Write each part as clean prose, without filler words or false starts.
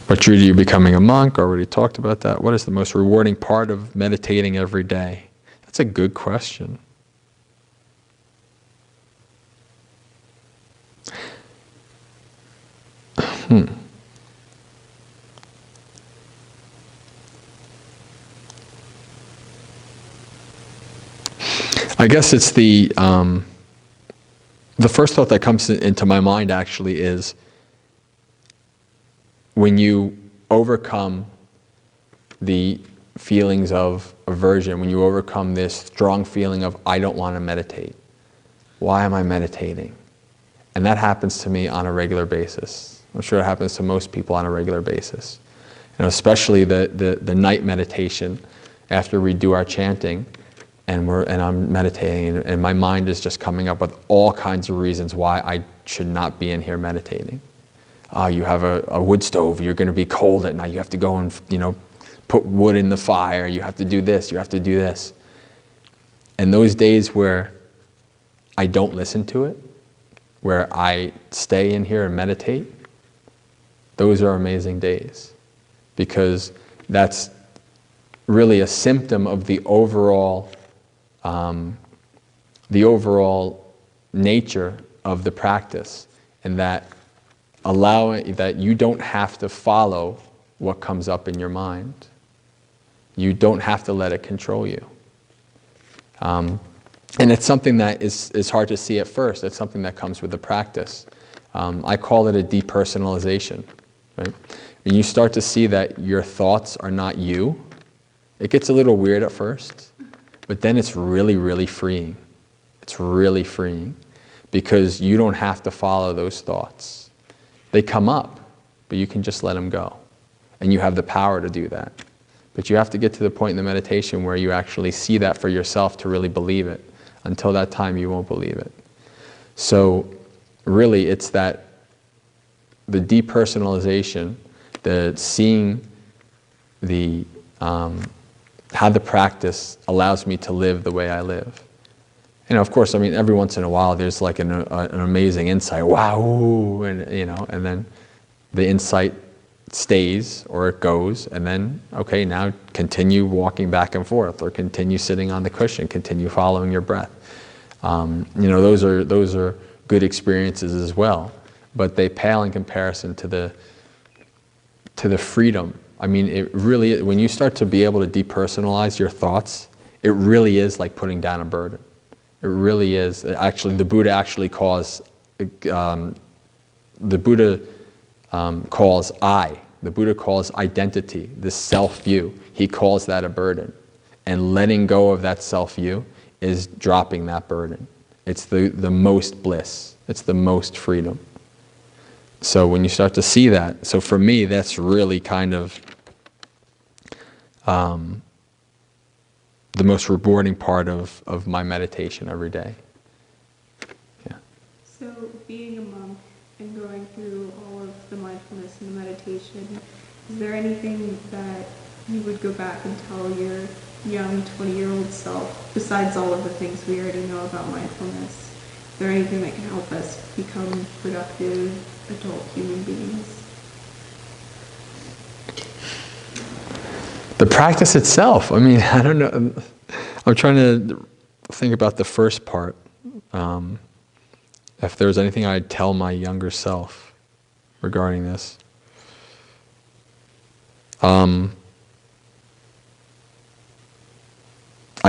But you're becoming a monk, already talked about that. What is the most rewarding part of meditating every day? That's a good question. I guess it's the first thought that comes into my mind actually is when you overcome the feelings of aversion, when you overcome this strong feeling of, I don't want to meditate. Why am I meditating? And that happens to me on a regular basis. I'm sure it happens to most people on a regular basis. And especially the night meditation after we do our chanting and I'm meditating and my mind is just coming up with all kinds of reasons why I should not be in here meditating. You have a wood stove, you're going to be cold at night, you have to go and put wood in the fire, you have to do this, you have to do this. And those days where I don't listen to it, where I stay in here and meditate, those are amazing days. Because that's really a symptom of the overall nature of the practice, and that you don't have to follow what comes up in your mind. You don't have to let it control you. And it's something that is hard to see at first. It's something that comes with the practice. I call it a depersonalization. Right? When you start to see that your thoughts are not you, it gets a little weird at first, but then it's really, really freeing. It's really freeing because you don't have to follow those thoughts. They come up, but you can just let them go. And you have the power to do that. But you have to get to the point in the meditation where you actually see that for yourself to really believe it. Until that time, you won't believe it. So really, it's the depersonalization, the seeing how the practice allows me to live the way I live. Of course, every once in a while, there's like an amazing insight. Wow, and then the insight stays or it goes, and then okay, now continue walking back and forth, or continue sitting on the cushion, continue following your breath. Those are good experiences as well, but they pale in comparison to the freedom. It really, when you start to be able to depersonalize your thoughts, it really is like putting down a burden. It really is. Actually, the Buddha calls I. The Buddha calls identity, the self-view. He calls that a burden. And letting go of that self-view is dropping that burden. It's the most bliss. It's the most freedom. So when you start to see that, so for me, that's really kind of the most rewarding part of my meditation every day. Yeah. So being a monk and going through all of the mindfulness and the meditation, is there anything that you would go back and tell your young 20-year-old self, besides all of the things we already know about mindfulness? Is there anything that can help us become productive adult human beings? The practice itself, I don't know. I'm trying to think about the first part. If there was anything I'd tell my younger self regarding this. I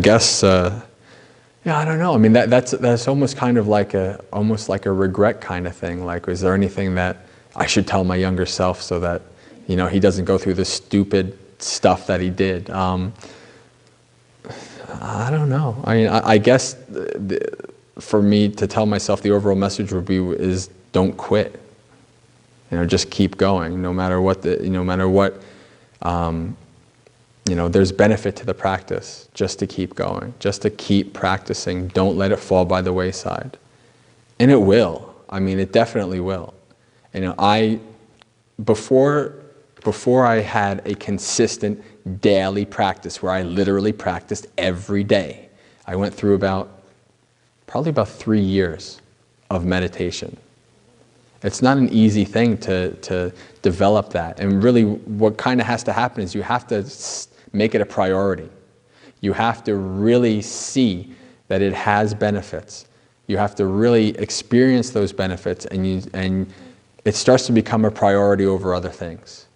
guess, I don't know. That's almost kind of like almost like a regret kind of thing. Like, is there anything that I should tell my younger self so that, he doesn't go through the stupid stuff that he did? I don't know. I guess for me to tell myself, the overall message would be is don't quit. Just keep going, no matter what there's benefit to the practice, just to keep going, just to keep practicing. Don't let it fall by the wayside. And it will. It definitely will. Before I had a consistent daily practice where I literally practiced every day, I went through probably about 3 years of meditation. It's not an easy thing to develop that. And really what kind of has to happen is you have to make it a priority. You have to really see that it has benefits. You have to really experience those benefits, and it starts to become a priority over other things.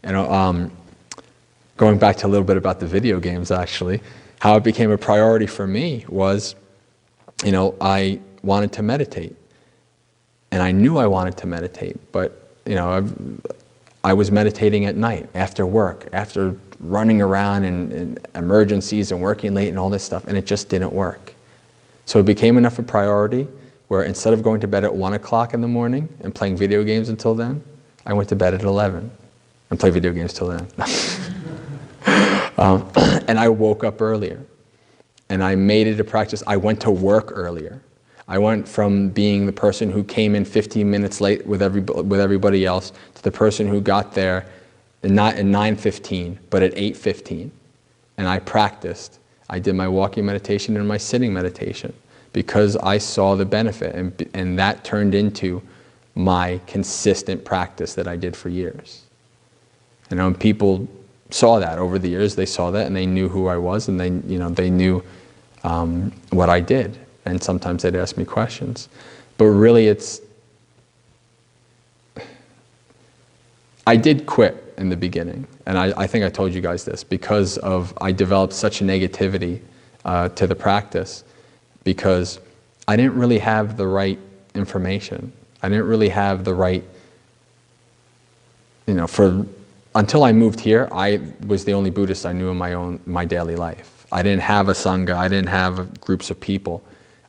Going back to a little bit about the video games, actually, how it became a priority for me was, I wanted to meditate. And I knew I wanted to meditate, but, I was meditating at night, after work, after running around in emergencies and working late and all this stuff, and it just didn't work. So it became enough a priority where instead of going to bed at 1 o'clock in the morning and playing video games until then, I went to bed at 11 and played video games till then. And I woke up earlier, and I made it a practice. I went to work earlier. I went from being the person who came in 15 minutes late with everybody else to the person who got there not at 9:15, but at 8:15. And I practiced. I did my walking meditation and my sitting meditation because I saw the benefit, and that turned into my consistent practice that I did for years. And people saw that over the years. They saw that, and they knew who I was, and they knew what I did. And sometimes they'd ask me questions. But really I did quit in the beginning. And I think I told you guys this, because I developed such a negativity to the practice, because I didn't really have the right information. I didn't really have the right, until I moved here, I was the only Buddhist I knew in my daily life. I didn't have a Sangha. I didn't have groups of people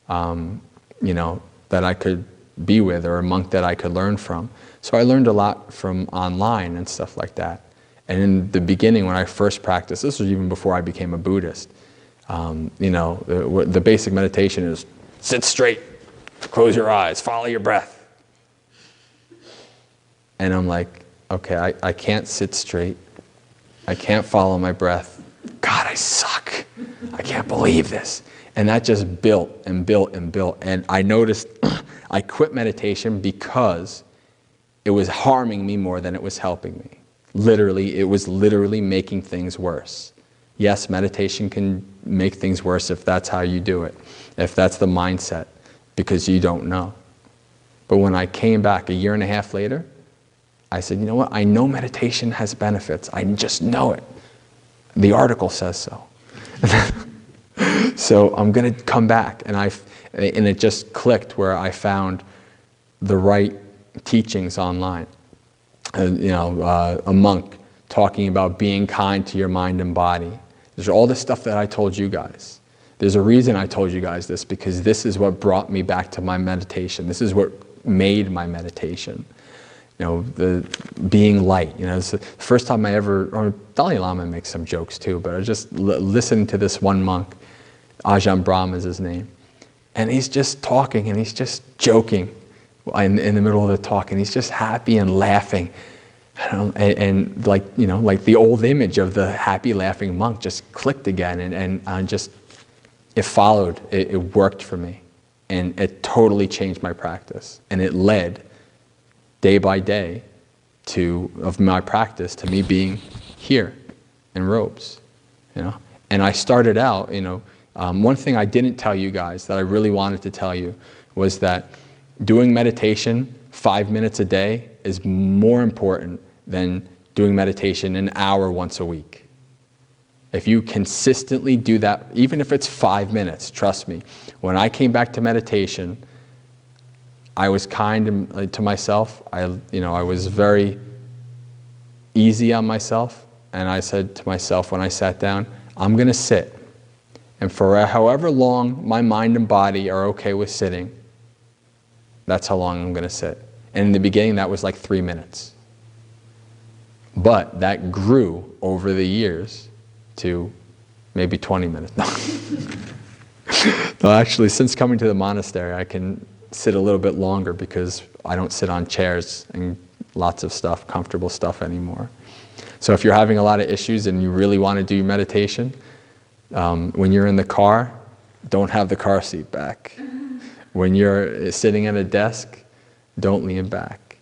that I could be with, or a monk that I could learn from. So I learned a lot from online and stuff like that. And in the beginning, when I first practiced, this was even before I became a Buddhist, the basic meditation is sit straight, close your eyes, follow your breath. And I'm like, okay, I can't sit straight. I can't follow my breath. God, I suck. I can't believe this. And that just built and built and built. And I noticed I quit meditation because it was harming me more than it was helping me. Literally, it was literally making things worse. Yes, meditation can make things worse if that's how you do it, if that's the mindset, because you don't know. But when I came back a year and a half later, I said, you know what? I know meditation has benefits. I just know it. The article says so. So I'm going to come back, and it just clicked where I found the right teachings online. A monk talking about being kind to your mind and body. There's all this stuff that I told you guys. There's a reason I told you guys this, because this is what brought me back to my meditation. This is what made my meditation. The being light. It's the first time or Dalai Lama makes some jokes too, but I just listened to this one monk, Ajahn Brahm is his name, and he's just talking and he's just joking in the middle of the talk, and he's just happy and laughing, and like the old image of the happy laughing monk just clicked again, and just it followed. It worked for me, and it totally changed my practice, and it led day by day of my practice to me being here in robes, And I started out, one thing I didn't tell you guys that I really wanted to tell you was that doing meditation 5 minutes a day is more important than doing meditation an hour once a week. If you consistently do that, even if it's 5 minutes, trust me, when I came back to meditation, I was kind to myself. I was very easy on myself, and I said to myself when I sat down, I'm going to sit. And for however long my mind and body are okay with sitting, that's how long I'm going to sit. And in the beginning, that was like 3 minutes. But that grew over the years to maybe 20 minutes. No, actually, since coming to the monastery, I can sit a little bit longer because I don't sit on chairs and lots of stuff, comfortable stuff anymore. So if you're having a lot of issues and you really want to do meditation, when you're in the car, don't have the car seat back. When you're sitting at a desk, Don't lean back.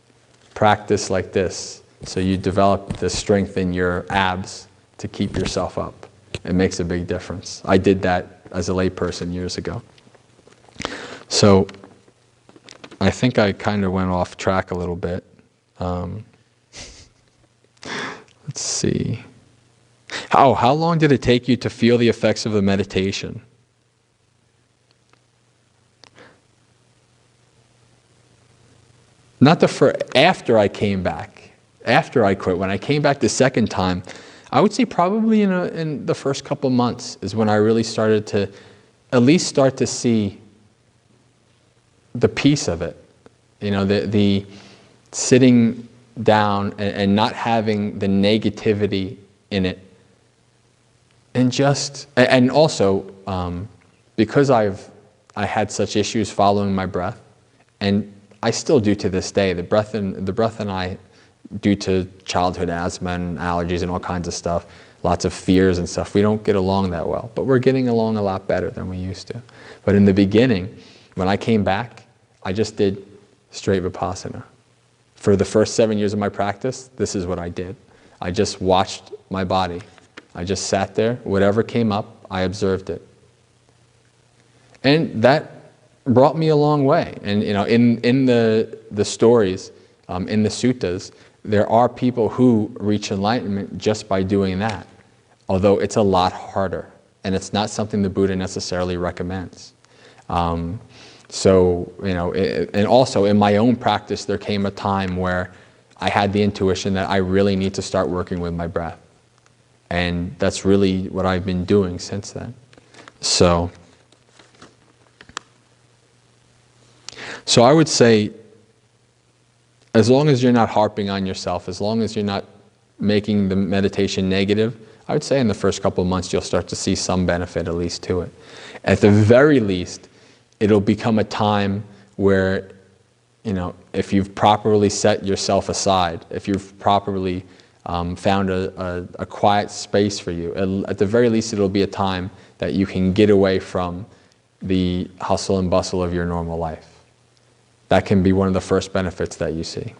Practice like this so you develop the strength in your abs to keep yourself up. It makes a big difference. I did that as a layperson years ago. So I think I kind of went off track a little bit. Let's see. Oh, how long did it take you to feel the effects of the meditation? Not after I came back, after I quit. When I came back the second time, I would say probably in the first couple months is when I really started to at least start to see the peace of it. You know, the sitting down and not having the negativity in it. And also, because I had such issues following my breath, and I still do to this day. The breath and I, due to childhood asthma and allergies and all kinds of stuff, lots of fears and stuff, we don't get along that well. But we're getting along a lot better than we used to. But in the beginning, when I came back, I just did straight Vipassana. For the first 7 years of my practice, this is what I did. I just watched my body. I just sat there. Whatever came up, I observed it. And that brought me a long way. And you know, in the stories, in the suttas, there are people who reach enlightenment just by doing that. Although it's a lot harder, and it's not something the Buddha necessarily recommends. So, you know, and also in my own practice, there came a time where I had the intuition that I really need to start working with my breath. And that's really what I've been doing since then. So I would say, as long as you're not harping on yourself, as long as you're not making the meditation negative, I would say in the first couple of months you'll start to see some benefit at least to it. At the very least, it'll become a time where, you know, if you've properly set yourself aside, if you've properly found a quiet space for you, at the very least it'll be a time that you can get away from the hustle and bustle of your normal life. That can be one of the first benefits that you see.